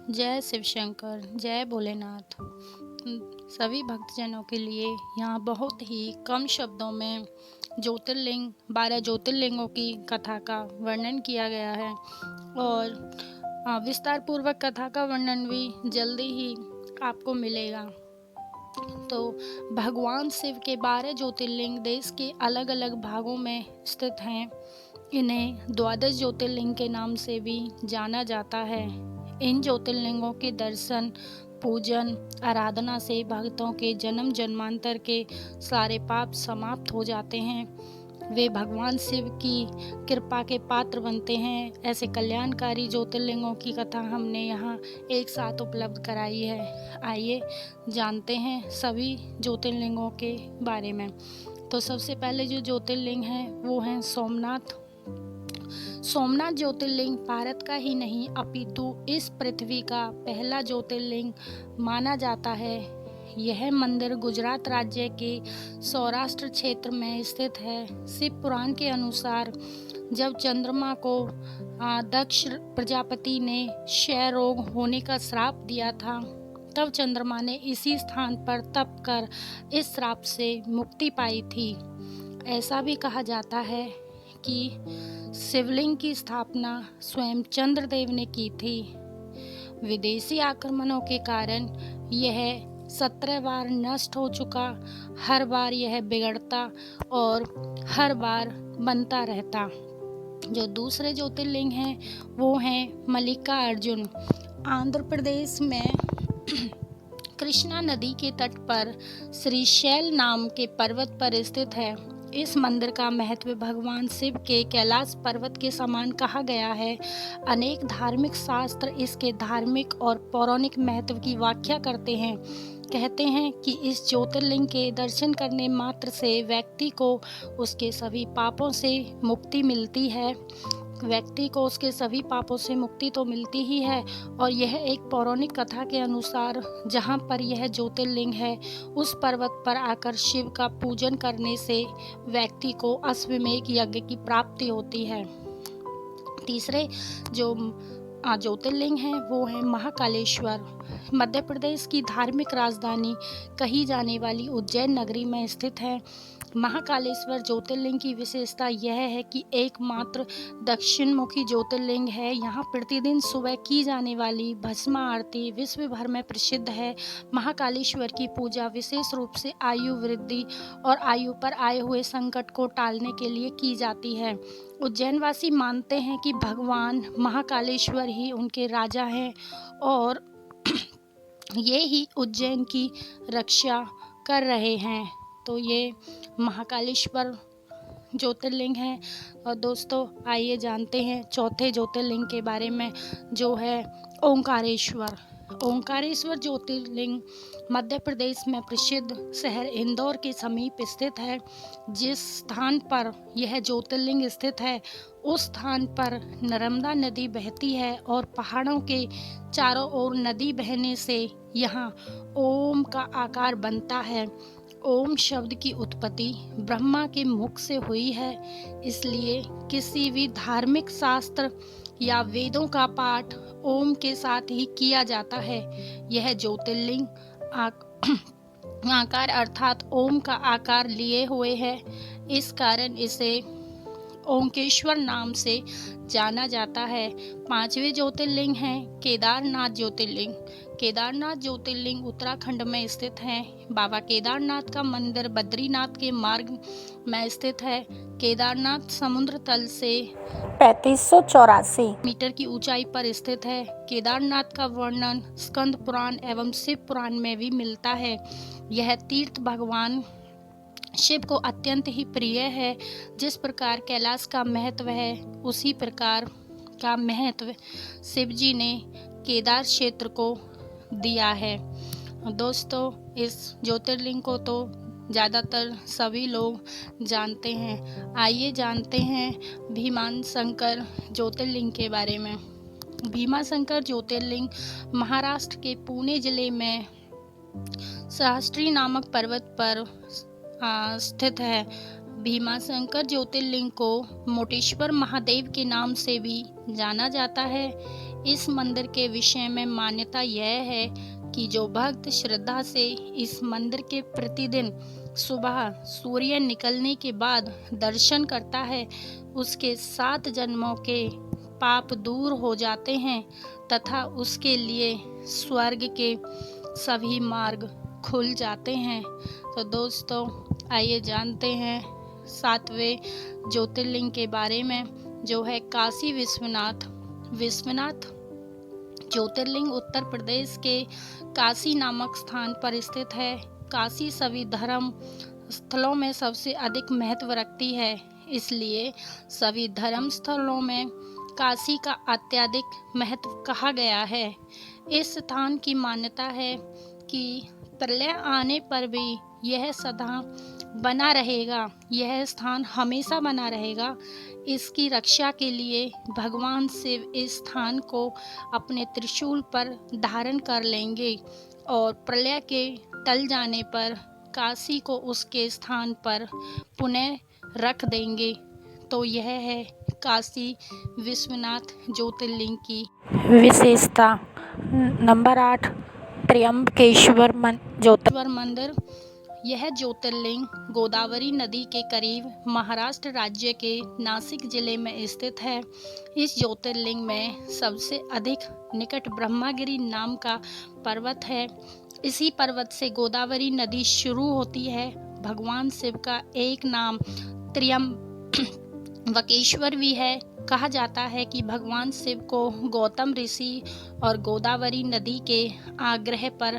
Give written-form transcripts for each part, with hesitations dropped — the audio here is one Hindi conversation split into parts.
जय शिव शंकर, जय भोलेनाथ। सभी भक्तजनों के लिए यहाँ बहुत ही कम शब्दों में 12 ज्योतिर्लिंगों की कथा का वर्णन किया गया है और विस्तार पूर्वक कथा का वर्णन भी जल्दी ही आपको मिलेगा। तो भगवान शिव के 12 ज्योतिर्लिंग देश के अलग अलग भागों में स्थित हैं। इन्हें 12 ज्योतिर्लिंग के नाम से भी जाना जाता है। इन ज्योतिर्लिंगों के दर्शन, पूजन, आराधना से भक्तों के जन्म जन्मांतर के सारे पाप समाप्त हो जाते हैं। वे भगवान शिव की कृपा के पात्र बनते हैं। ऐसे कल्याणकारी ज्योतिर्लिंगों की कथा हमने यहाँ एक साथ उपलब्ध कराई है। आइए जानते हैं सभी ज्योतिर्लिंगों के बारे में। तो सबसे पहले जो ज्योतिर्लिंग हैं वो हैं सोमनाथ। सोमनाथ ज्योतिर्लिंग भारत का ही नहीं अपितु इस पृथ्वी का पहला ज्योतिर्लिंग माना जाता है। यह मंदिर गुजरात राज्य के सौराष्ट्र क्षेत्र में स्थित है। शिव पुराण के अनुसार जब चंद्रमा को दक्ष प्रजापति ने क्षय रोग होने का श्राप दिया था, तब चंद्रमा ने इसी स्थान पर तप कर इस श्राप से मुक्ति पाई थी। ऐसा भी कहा जाता है कि शिवलिंग की स्थापना स्वयं चंद्रदेव ने की थी। विदेशी आक्रमणों के कारण यह 17 बार नष्ट हो चुका। हर बार यह बिगड़ता और हर बार बनता रहता। जो दूसरे ज्योतिर्लिंग हैं वो हैं मल्लिकार्जुन। आंध्र प्रदेश में कृष्णा नदी के तट पर श्रीशैल नाम के पर्वत पर स्थित है। इस मंदिर का महत्व भगवान शिव के कैलाश पर्वत के समान कहा गया है। अनेक धार्मिक शास्त्र इसके धार्मिक और पौराणिक महत्व की व्याख्या करते हैं। कहते हैं कि इस ज्योतिर्लिंग के दर्शन करने मात्र से व्यक्ति को उसके सभी पापों से मुक्ति मिलती है। व्यक्ति को उसके सभी पापों से मुक्ति तो मिलती ही है, और यह एक पौराणिक कथा के अनुसार जहाँ पर यह ज्योतिर्लिंग है उस पर्वत पर आकर शिव का पूजन करने से व्यक्ति को अश्वमेध यज्ञ की प्राप्ति होती है। तीसरे जो ज्योतिर्लिंग हैं वो है महाकालेश्वर। मध्य प्रदेश की धार्मिक राजधानी कही जाने वाली उज्जैन नगरी में स्थित है। महाकालेश्वर ज्योतिर्लिंग की विशेषता यह है कि एकमात्र दक्षिण मुखी ज्योतिर्लिंग है। यहाँ प्रतिदिन सुबह की जाने वाली भस्म आरती विश्व भर में प्रसिद्ध है। महाकालेश्वर की पूजा विशेष रूप से आयु वृद्धि और आयु पर आए हुए संकट को टालने के लिए की जाती है। उज्जैनवासी मानते हैं कि भगवान महाकालेश्वर ही उनके राजा हैं और ये ही उज्जैन की रक्षा कर रहे हैं। तो ये महाकालेश्वर ज्योतिर्लिंग है। और दोस्तों आइए जानते हैं चौथे ज्योतिर्लिंग के बारे में, जो है ओंकारेश्वर। ओंकारेश्वर ज्योतिर्लिंग मध्य प्रदेश में प्रसिद्ध शहर इंदौर के समीप स्थित है। जिस स्थान पर यह ज्योतिर्लिंग स्थित है उस स्थान पर नर्मदा नदी बहती है और पहाड़ों के चारों ओर नदी बहने से यहाँ ओम का आकार बनता है। ओम शब्द की उत्पत्ति ब्रह्मा के मुख से हुई है, इसलिए किसी भी धार्मिक शास्त्र या वेदों का पाठ ओम के साथ ही किया जाता है। यह ज्योतिर्लिंग आकार अर्थात ओम का आकार लिए हुए है। इस कारण इसे ओंकेश्वर नाम से जाना जाता है। पांचवें ज्योतिर्लिंग है केदारनाथ ज्योतिर्लिंग। केदारनाथ ज्योतिर्लिंग उत्तराखंड में स्थित है। बाबा केदारनाथ का मंदिर बद्रीनाथ के मार्ग में स्थित है। केदारनाथ समुद्र तल से 3584 मीटर की ऊंचाई पर स्थित है। केदारनाथ का वर्णन स्कंद पुराण एवं शिव पुराण में भी मिलता है। यह तीर्थ भगवान शिव को अत्यंत ही प्रिय है। जिस प्रकार कैलाश का महत्व है उसी प्रकार का महत्व शिव जी ने केदार क्षेत्र को दिया है। दोस्तों इस ज्योतिर्लिंग को तो ज़्यादातर सभी लोग जानते हैं। आइए जानते हैं भीमाशंकर ज्योतिर्लिंग के बारे में। भीमाशंकर ज्योतिर्लिंग महाराष्ट्र के पुणे जिले में सहस्त्री नामक पर्वत पर स्थित है। भीमाशंकर ज्योतिर्लिंग को मोटेश्वर महादेव के नाम से भी जाना जाता है। इस मंदिर के विषय में मान्यता यह है कि जो भक्त श्रद्धा से इस मंदिर के प्रतिदिन सुबह सूर्य निकलने के बाद दर्शन करता है, उसके 7 जन्मों के पाप दूर हो जाते हैं तथा उसके लिए स्वर्ग के सभी मार्ग खुल जाते हैं। तो दोस्तों, आइए जानते हैं 7वें ज्योतिर्लिंग के बारे में, जो है काशी विश्वनाथ। विश्वनाथ ज्योतिर्लिंग उत्तर प्रदेश के काशी नामक स्थान पर स्थित है। काशी सभी धर्म स्थलों में सबसे अधिक महत्व रखती है, इसलिए सभी धर्म स्थलों में काशी का अत्यधिक महत्व कहा गया है। इस स्थान की मान्यता है कि प्रलय आने पर भी यह सदा बना रहेगा, यह स्थान हमेशा बना रहेगा। इसकी रक्षा के लिए भगवान शिव इस स्थान को अपने त्रिशूल पर धारण कर लेंगे और प्रलय के टल जाने पर काशी को उसके स्थान पर पुनः रख देंगे। तो यह है काशी विश्वनाथ ज्योतिर्लिंग की विशेषता। नंबर 8, त्र्यंबकेश्वर मंदिर। यह ज्योतिर्लिंग गोदावरी नदी के करीब महाराष्ट्र राज्य के नासिक जिले में स्थित है। इस ज्योतिर्लिंग में सबसे अधिक निकट ब्रह्मगिरि नाम का पर्वत है। इसी पर्वत से गोदावरी नदी शुरू होती है। भगवान शिव का एक नाम त्र्यंबकेश्वर भी है। कहा जाता है कि भगवान शिव को गौतम ऋषि और गोदावरी नदी के आग्रह पर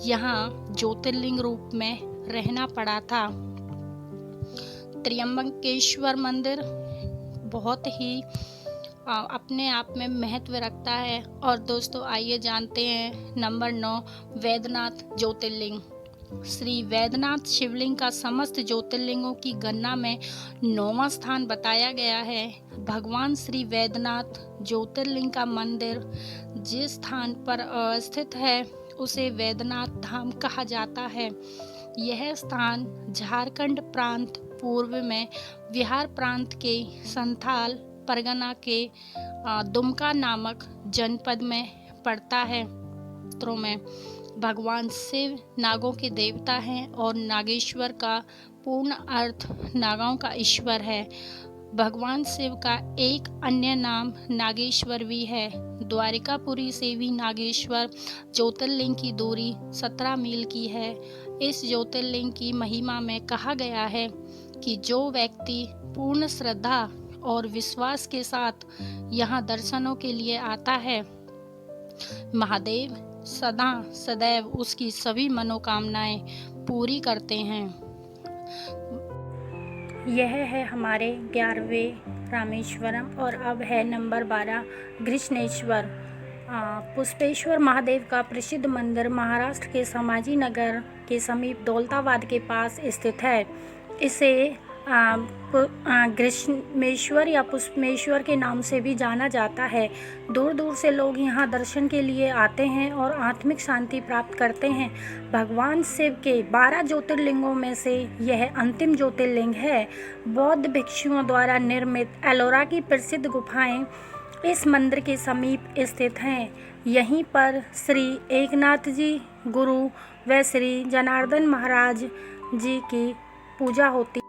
यहाँ ज्योतिर्लिंग रूप में रहना पड़ा था। त्र्यंबकेश्वर मंदिर बहुत ही अपने आप में महत्व रखता है। और दोस्तों, आइए जानते हैं नंबर 9, वैद्यनाथ ज्योतिर्लिंग। श्री वैद्यनाथ शिवलिंग का समस्त ज्योतिर्लिंगों की गणना में 9वां स्थान बताया गया है। भगवान श्री वैद्यनाथ ज्योतिर्लिंग का मंदिर जिस स्थान पर अवस्थित है उसे वैद्यनाथ धाम कहा जाता है। यह स्थान झारखंड प्रांत, पूर्व में बिहार प्रांत के संथाल परगना के दुमका नामक जनपद में पड़ता है। क्षेत्रों में भगवान शिव नागों के देवता हैं और नागेश्वर का पूर्ण अर्थ नागाओं का ईश्वर है। भगवान शिव का एक अन्य नाम नागेश्वर भी है। द्वारिकापुरी से भी नागेश्वर ज्योतिर्लिंग की दूरी 17 मील की है। इस ज्योतिर्लिंग की महिमा में कहा गया है कि जो व्यक्ति पूर्ण श्रद्धा और विश्वास के साथ यहाँ दर्शनों के लिए आता है, महादेव सदा सदैव उसकी सभी मनोकामनाएं पूरी करते हैं। यह है हमारे 11वें रामेश्वरम। और अब है नंबर 12, घृष्णेश्वर। पुष्पेश्वर महादेव का प्रसिद्ध मंदिर महाराष्ट्र के संभाजी नगर के समीप दौलताबाद के पास स्थित है। इसे घृष्णेश्वर या पुष्पेश्वर के नाम से भी जाना जाता है। दूर दूर से लोग यहाँ दर्शन के लिए आते हैं और आत्मिक शांति प्राप्त करते हैं। भगवान शिव के 12 ज्योतिर्लिंगों में से यह अंतिम ज्योतिर्लिंग है। बौद्ध भिक्षुओं द्वारा निर्मित एलोरा की प्रसिद्ध गुफाएं इस मंदिर के समीप स्थित हैं। यहीं पर श्री एकनाथ जी गुरु व श्री जनार्दन महाराज जी की पूजा होती